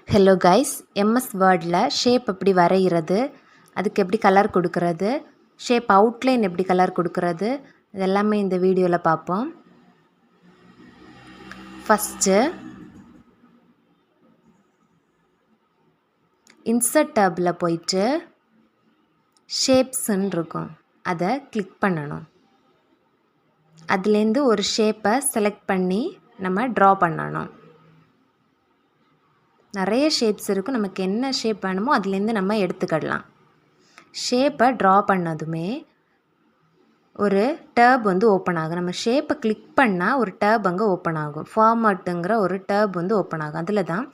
Hello guys, MS வேர்டில் shape எப்படி வரைகிறது, அதுக்கு எப்படி கலர் கொடுக்கறது, ஷேப் அவுட்லைன் எப்படி கலர் கொடுக்கறது, இதெல்லாமே இந்த வீடியோவில் பார்ப்போம். ஃபஸ்ட்டு இன்சர்ட் டேபில் போயிட்டு ஷேப்ஸ்ன்னு இருக்கும், அதை கிளிக் பண்ணணும். அதுலேருந்து ஒரு ஷேப்பை செலக்ட் பண்ணி நம்ம ட்ரா பண்ணணும். நிறைய ஷேப்ஸ் இருக்கும், நமக்கு என்ன ஷேப் வேணுமோ அதுலேருந்து நம்ம எடுத்துக்கிடலாம். ஷேப்பை ட்ரா பண்ணதுமே ஒரு டேப் ஓப்பன் ஆகும். நம்ம ஷேப்பை கிளிக் பண்ணால் ஒரு டேப் அங்கே ஓப்பன் ஆகும். ஃபார்மேட்டுங்கிற ஒரு டேப் ஓப்பன் ஆகும். அதில் தான்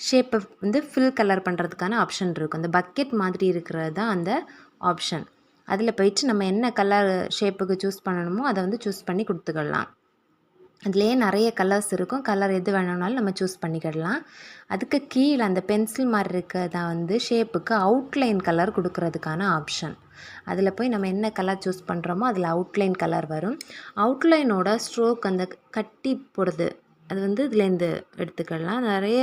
ஷேப்பை ஃபில் கலர் பண்ணுறதுக்கான ஆப்ஷன் இருக்கும். அந்த பக்கெட் மாதிரி இருக்கிறது தான் அந்த ஆப்ஷன். அதில் போயிட்டு நம்ம என்ன கலர் ஷேப்புக்கு சூஸ் பண்ணணுமோ அதை சூஸ் பண்ணி கொடுத்துக்கலாம். அதுலேயே நிறைய கலர்ஸ் இருக்கும். கலர் எது வேணும்னாலும் நம்ம சூஸ் பண்ணிக்கிடலாம். அதுக்கு கீழே அந்த பென்சில் மாதிரி இருக்கிறதான் ஷேப்புக்கு அவுட்லைன் கலர் கொடுக்கறதுக்கான ஆப்ஷன். அதில் போய் நம்ம என்ன கலர் சூஸ் பண்ணுறோமோ அதில் அவுட்லைன் கலர் வரும். அவுட்லைனோட ஸ்ட்ரோக் அந்த கட்டி போடுறது அது இதுலேருந்து எடுத்துக்கிடலாம். நிறைய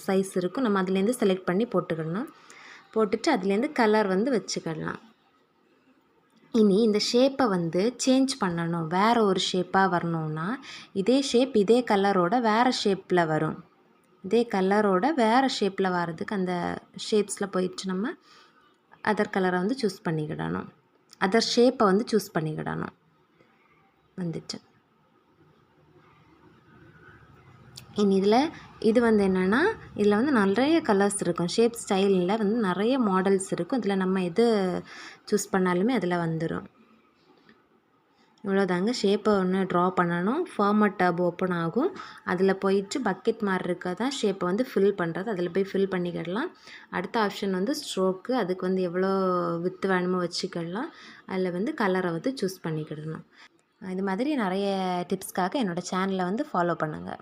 சைஸ் இருக்கும், நம்ம அதுலேருந்து செலக்ட் பண்ணி போட்டுக்கிடணும். போட்டுட்டு அதுலேருந்து கலர் வச்சுக்கிடலாம். இனி இந்த ஷேப்பை சேஞ்ச் பண்ணணும், வேறு ஒரு ஷேப்பாக வரணுன்னா இதே ஷேப் இதே கலரோட வேறு ஷேப்பில் வரும். இதே கலரோட வேறு ஷேப்பில் வர்றதுக்கு அந்த ஷேப்ஸில் போயிட்டு நம்ம அதர் கலரை சூஸ் பண்ணிக்கிடணும். அதர் ஷேப்பை சூஸ் பண்ணிக்கிடணும். வந்துட்டு இனி இது என்னென்னா இதில் நிறைய கலர்ஸ் இருக்கும். ஷேப் ஸ்டைலில் நிறைய மாடல்ஸ் இருக்கும். இதில் நம்ம எது சூஸ் பண்ணாலுமே அதில் வந்துடும். இவ்வளோதாங்க. ஷேப்பை ட்ரா பண்ணணும். ஃபார்மட் டேப் ஓப்பன் ஆகும். அதில் போயிட்டு பக்கெட் மாதிரி இருக்கதான் ஷேப்பை ஃபில் பண்ணுறது. அதில் போய் ஃபில் பண்ணிக்கிடலாம். அடுத்த ஆப்ஷன் ஸ்ட்ரோக்கு, அதுக்கு எவ்வளோ வித்து வேணுமோ வச்சுக்கிடலாம். அதில் கலரை சூஸ் பண்ணிக்கிடணும். இது மாதிரி நிறைய டிப்ஸ்க்காக என்னோடய சேனலை ஃபாலோ பண்ணுங்கள்.